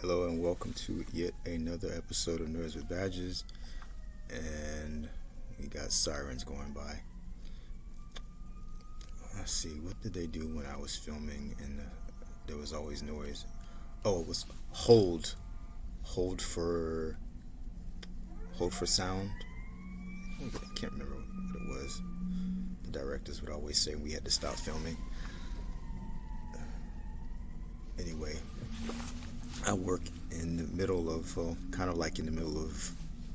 Hello and welcome to yet another episode of Nerds with Badges. And we got sirens going by. Let's see, what did they do when I was filming and there was always noise? Oh, it was hold for sound. I can't remember what it was. The directors would always say we had to stop filming. Anyway, I work in the middle of, kind of like in the middle of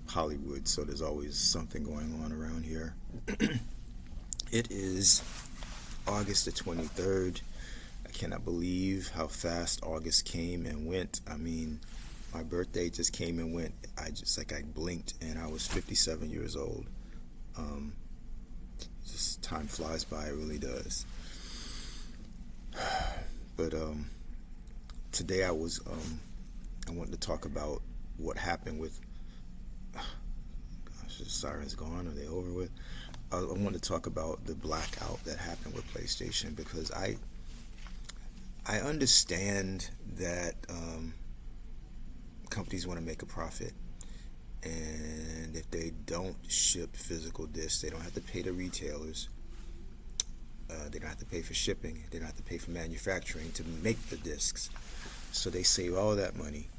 Hollywood, so there's always something going on around here. It is August the 23rd. I cannot believe how fast August came and went. I mean, my birthday just came and went. I blinked and I was 57 years old. Just time flies by, it really does. But today I wanted to talk about what happened with. Gosh, the sirens gone? Are they over with? I wanted to talk about the blackout that happened with PlayStation because I understand that companies want to make a profit, and if they don't ship physical discs, they don't have to pay the retailers. They don't have to pay for shipping. They don't have to pay for manufacturing to make the discs. So they save all that money.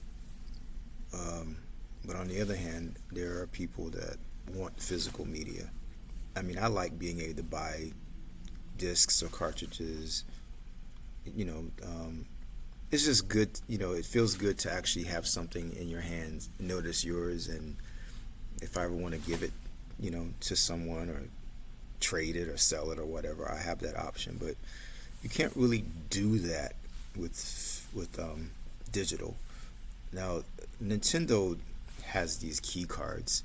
But on the other hand, there are people that want physical media. I mean, I like being able to buy discs or cartridges. It's just good. It feels good to actually have something in your hands, notice yours, and if I ever want to give it, to someone or trade it or sell it or whatever, I have that option. But you can't really do that with digital. Now, Nintendo has these key cards,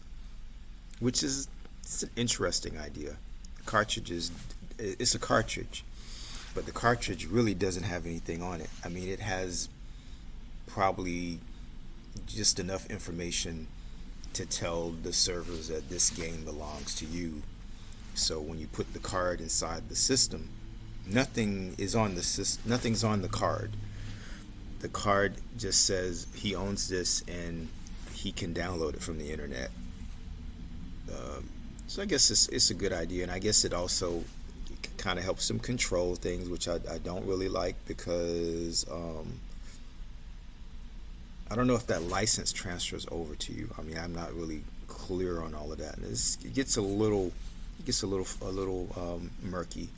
which is it's an interesting idea. Cartridges, it's a cartridge, but the cartridge really doesn't have anything on it. I mean, it has probably just enough information to tell the servers that this game belongs to you. So when you put the card inside the system, nothing's on the card. The card just says he owns this and he can download it from the internet. So I guess it's a good idea, and I guess it also kind of helps them control things, which I don't really like because I don't know if that license transfers over to you. I mean, I'm not really clear on all of that, and it gets a little murky.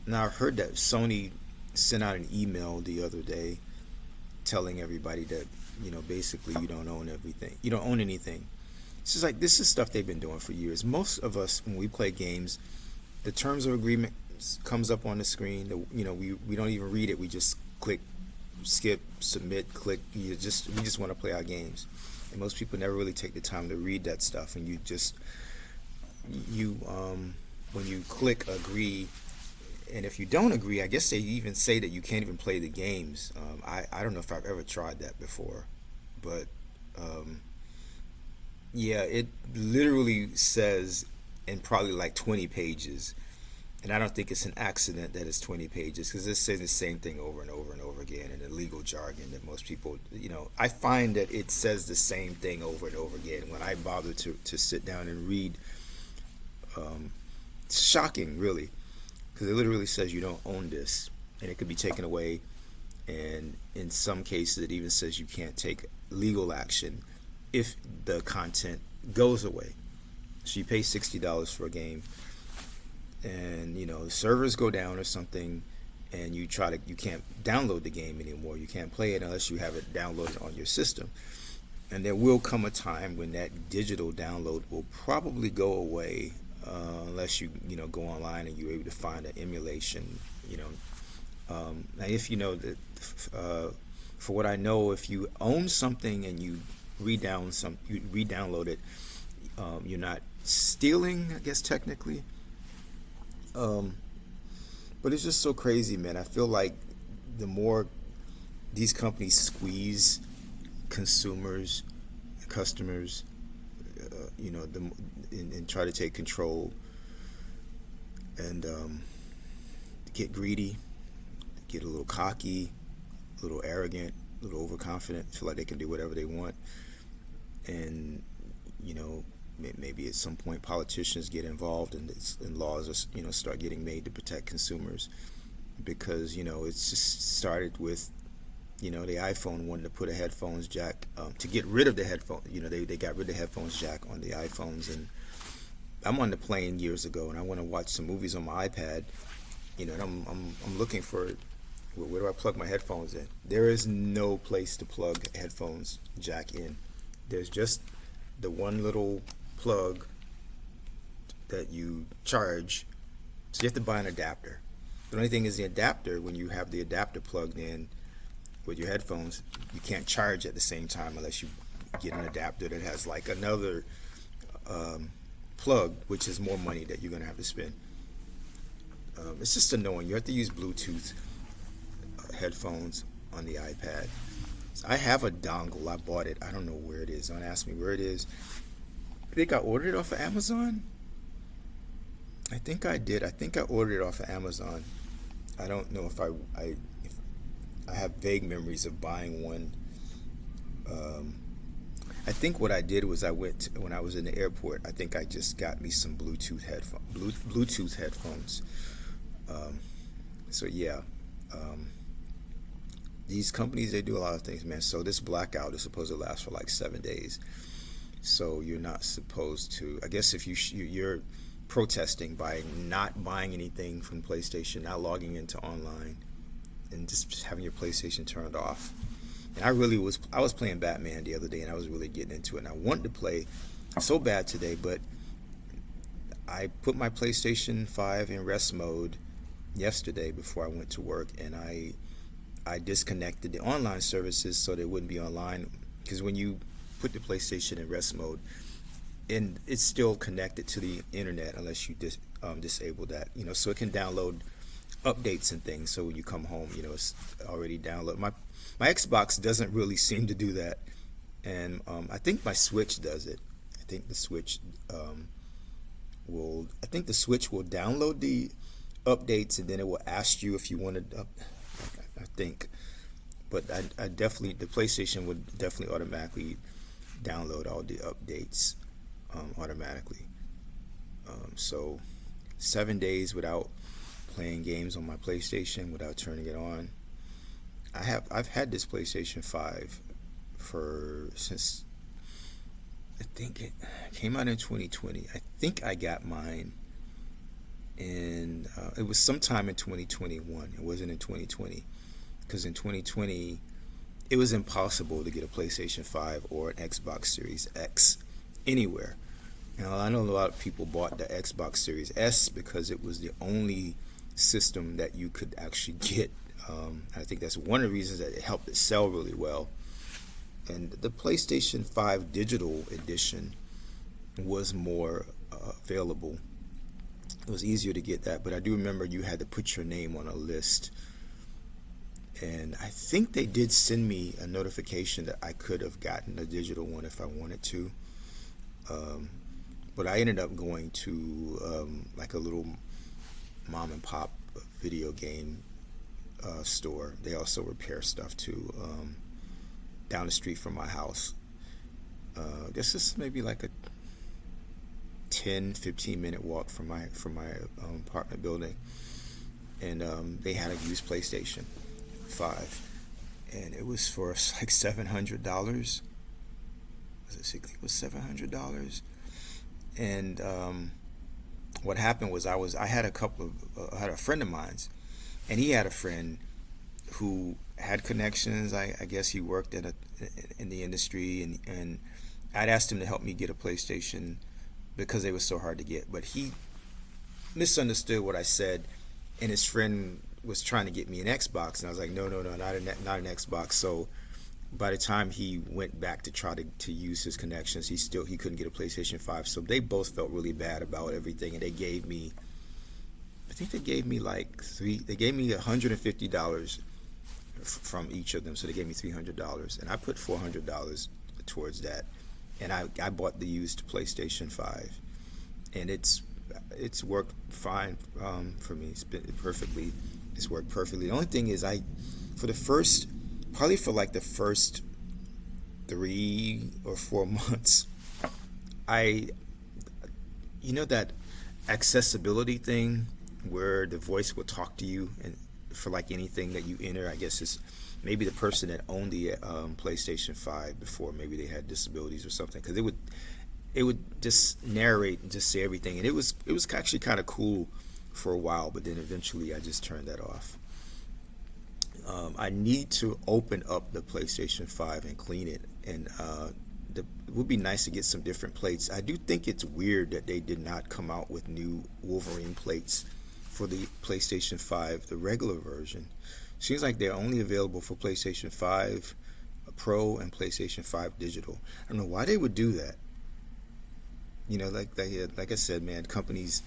Now, I've heard that Sony sent out an email the other day telling everybody that basically you don't own everything, you don't own anything. It's just like this is stuff they've been doing for years. Most of us, when we play games, the terms of agreement comes up on the screen. We don't even read it. We just click, skip, submit, click. We just want to play our games, and most people never really take the time to read that stuff. And when you click agree. And if you don't agree, I guess they even say that you can't even play the games. I don't know if I've ever tried that before, but yeah, it literally says in probably like 20 pages, and I don't think it's an accident that it's 20 pages because it says the same thing over and over and over again in the legal jargon that most people, I find that it says the same thing over and over again when I bother to sit down and read. It's shocking, really. Because it literally says you don't own this, and it could be taken away, and in some cases it even says you can't take legal action if the content goes away. So you pay $60 for a game, and the servers go down or something, and you can't download the game anymore. You can't play it unless you have it downloaded on your system. And there will come a time when that digital download will probably go away. Unless you go online and you're able to find an emulation, Now, if for what I know, if you own something and you re-download it, you're not stealing, I guess technically. But it's just so crazy, man. I feel like the more these companies squeeze customers, and try to take control and get greedy, get a little cocky, a little arrogant, little overconfident, feel like they can do whatever they want, and you know, maybe at some point politicians get involved and laws are, start getting made to protect consumers, because it's just started with the iPhone wanted to put a headphones jack to get rid of the headphone. They got rid of the headphones jack on the iPhones, and I'm on the plane years ago, and I want to watch some movies on my iPad. And I'm looking for where do I plug my headphones in? There is no place to plug headphones jack in. There's just the one little plug that you charge, so you have to buy an adapter. The only thing is the adapter, when you have the adapter plugged in with your headphones, you can't charge at the same time unless you get an adapter that has like another plug, which is more money that you're going to have to spend. It's just annoying. You have to use Bluetooth headphones on the iPad. So I have a dongle. I bought it. I don't know where it is. Don't ask me where it is. I think I ordered it off of Amazon. I think I did. I think I ordered it off of Amazon. I don't know if I have vague memories of buying one. I think what I did was when I was in the airport, I think I just got me some Bluetooth headphones. So yeah, these companies, they do a lot of things, man. So this blackout is supposed to last for like 7 days. So you're not supposed to, I guess if you're protesting by not buying anything from PlayStation, not logging into online, and just having your PlayStation turned off. And I was playing Batman the other day, and I was really getting into it, and I wanted to play so bad today, but I put my PlayStation 5 in rest mode yesterday before I went to work, and I disconnected the online services so they wouldn't be online, because when you put the PlayStation in rest mode, and it's still connected to the internet unless you disable that, so it can download updates and things. So when you come home, it's already downloaded. My Xbox doesn't really seem to do that, and I think my Switch does it. I think the Switch will download the updates, and then it will ask you if you want to. I think, but I definitely, the PlayStation would definitely automatically download all the updates automatically. So 7 days without playing games on my PlayStation, without turning it on. I've had this PlayStation 5 since I think it came out in 2020. I think I got mine it was sometime in 2021. It wasn't in 2020, because in 2020 it was impossible to get a PlayStation 5 or an Xbox Series X anywhere. Now, I know a lot of people bought the Xbox Series S because it was the only system that you could actually get. I think that's one of the reasons that it helped it sell really well. And the PlayStation 5 Digital Edition was more available. It was easier to get that, but I do remember you had to put your name on a list. And I think they did send me a notification that I could have gotten a digital one if I wanted to. But I ended up going to like a little mom and pop video game store. They also repair stuff too, down the street from my house. This is maybe like a 10-15 minute walk from my apartment building, and they had a used PlayStation 5, and it was for like $700. It was $700. And what happened was I had a friend of mine's, and he had a friend who had connections. I guess he worked in the industry, and I'd asked him to help me get a PlayStation because they were so hard to get. But he misunderstood what I said, and his friend was trying to get me an Xbox, and I was like, no, not an Xbox. So by the time he went back to try to use his connections, he couldn't get a PlayStation 5. So they both felt really bad about everything, and they gave me, I think they gave me $150 from each of them. So they gave me $300, and I put $400 towards that, and I bought the used PlayStation 5, and it's worked fine for me. It's worked perfectly. The only thing is, for the first probably for like the first 3 or 4 months, I, that accessibility thing where the voice will talk to you and for like anything that you enter. I guess it's maybe the person that owned the PlayStation 5 before, maybe they had disabilities or something, because it would just narrate and just say everything, and it was actually kind of cool for a while, but then eventually I just turned that off. I need to open up the PlayStation 5 and clean it, and it would be nice to get some different plates. I do think it's weird that they did not come out with new Wolverine plates for the PlayStation 5, the regular version. Seems like they're only available for PlayStation 5 Pro and PlayStation 5 Digital. I don't know why they would do that. Like I said, man, companies.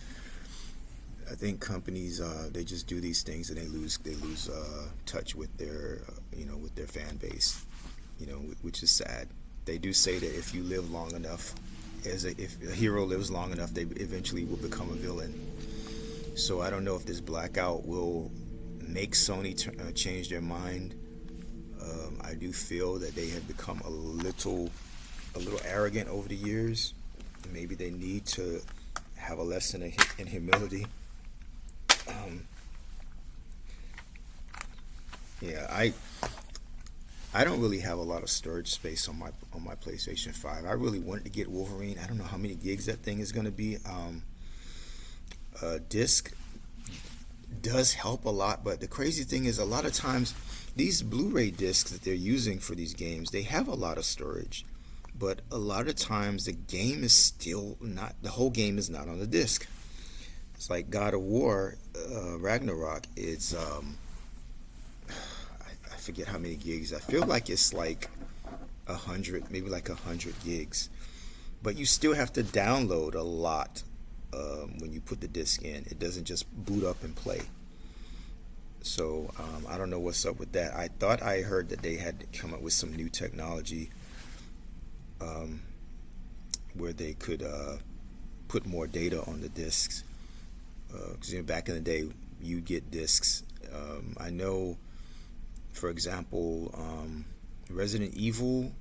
I think companies they just do these things and they lose touch with their with their fan base, which is sad. They do say that if you live long enough, if a hero lives long enough, they eventually will become a villain. So I don't know if this blackout will make Sony change their mind. I do feel that they have become a little arrogant over the years. Maybe they need to have a lesson in humility. Yeah, I don't really have a lot of storage space on my PlayStation 5. I really wanted to get Wolverine. I don't know how many gigs that thing is going to be. Disc does help a lot, but the crazy thing is a lot of times these Blu-ray discs that they're using for these games, they have a lot of storage, but a lot of times the game is still not, the whole game is not on the disc. It's like God of War, Ragnarok. It's I forget how many gigs. I feel like it's like 100, maybe like 100 gigs. But you still have to download a lot when you put the disc in. It doesn't just boot up and play. So I don't know what's up with that. I thought I heard that they had come up with some new technology where they could put more data on the discs. Because back in the day, you get discs. I know, for example, Resident Evil.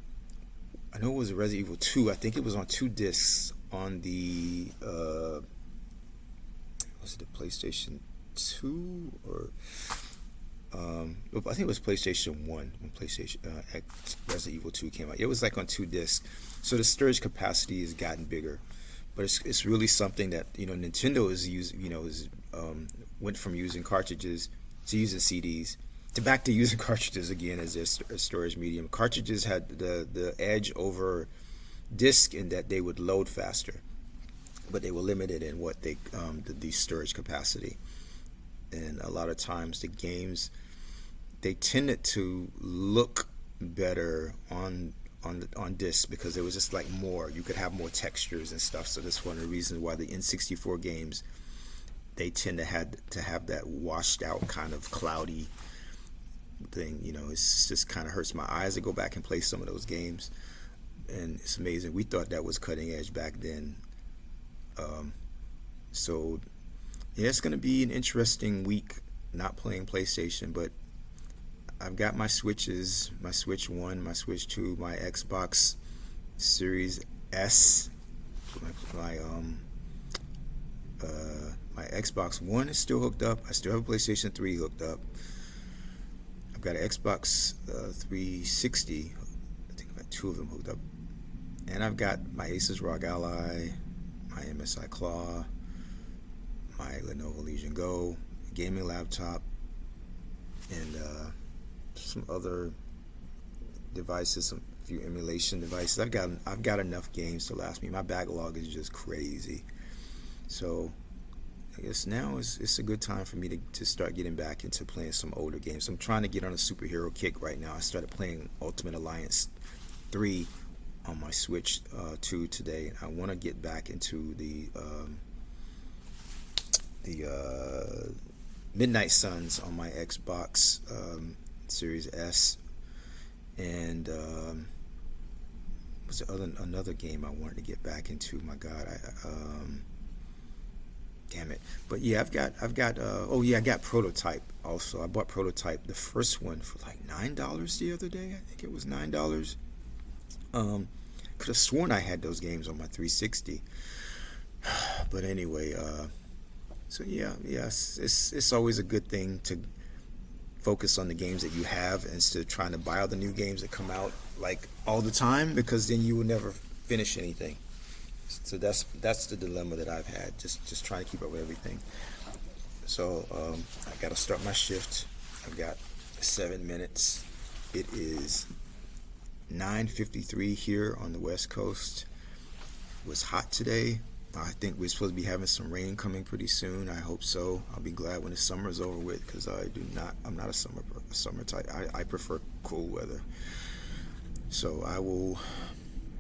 I know it was Resident Evil 2. I think it was on 2 discs on the was it the PlayStation 2 or I think it was PlayStation 1 when PlayStation Resident Evil 2 came out. It was like on 2 discs, so the storage capacity has gotten bigger. But it's really something that Nintendo is went from using cartridges to using CDs to back to using cartridges again as their storage medium. Cartridges had the edge over disc in that they would load faster, but they were limited in what the storage capacity. And a lot of times the games, they tended to look better on disc because it was just like more, you could have more textures and stuff. So that's one of the reasons why the N64 games, they tend to have that washed out kind of cloudy thing. It's just kind of hurts my eyes to go back and play some of those games, and it's amazing. We thought that was cutting edge back then. So yeah, it's going to be an interesting week not playing PlayStation, but I've got my Switches, my Switch 1, my Switch 2, my Xbox Series S, my Xbox One is still hooked up. I still have a PlayStation 3 hooked up. I've got an Xbox 360. I think I've got 2 of them hooked up. And I've got my Asus ROG Ally, my MSI Claw, my Lenovo Legion Go, gaming laptop, and some other devices, a few emulation devices. I've got enough games to last me. My backlog is just crazy. So I guess now it's a good time for me to start getting back into playing some older games. I'm trying to get on a superhero kick right now. I started playing Ultimate Alliance 3 on my Switch 2 today. I want to get back into the Midnight Suns on my Xbox Series S, and what's another game I wanted to get back into? My God, damn it. But yeah, oh yeah, I got Prototype also. I bought Prototype, the first one, for like $9 the other day. I think it was $9. Could have sworn I had those games on my 360. But anyway, so yeah, it's always a good thing to focus on the games that you have instead of trying to buy all the new games that come out like all the time, because then you will never finish anything. So that's the dilemma that I've had, just trying to keep up with everything. So I got to start my shift. I've got 7 minutes. It is 9:53 here on the West Coast. It was hot today. I think we're supposed to be having some rain coming pretty soon. I hope so. I'll be glad when the summer is over with, because I'm not a summer type. I prefer cool weather. So I will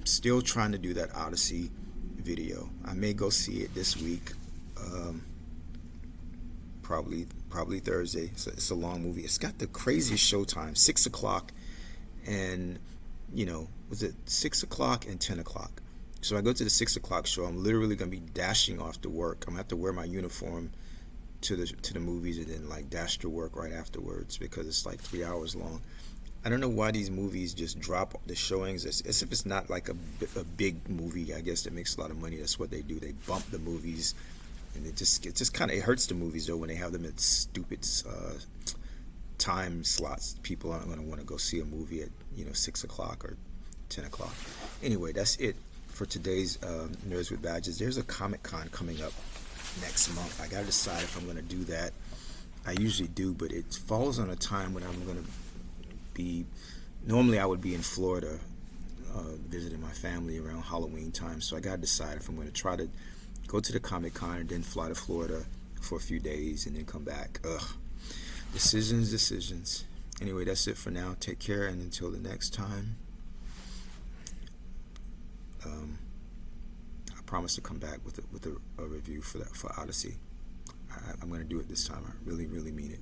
still trying to do that Odyssey video. I may go see it this week. Probably Thursday. So it's a long movie. It's got the craziest showtime, 6 o'clock, and was it 6 o'clock and 10 o'clock? So I go to the 6 o'clock show. I'm literally gonna be dashing off to work. I'm gonna have to wear my uniform to the movies and then like dash to work right afterwards, because it's like 3 hours long. I don't know why these movies just drop the showings as if it's not like a big movie, I guess, that makes a lot of money. That's what they do. They bump the movies, and it just kind of, it hurts the movies though when they have them at stupid time slots. People aren't going to want to go see a movie at 6 o'clock or 10 o'clock. Anyway, that's it for today's Nerds with Badges. There's a Comic-Con coming up next month. I got to decide if I'm going to do that. I usually do, but it falls on a time when I'm going to be, normally I would be in Florida visiting my family around Halloween time. So I got to decide if I'm going to try to go to the Comic-Con and then fly to Florida for a few days and then come back. Decisions. Anyway, that's it for now. Take care, and until the next time, I promise to come back with a review for Odyssey. I'm going to do it this time. I really, really mean it.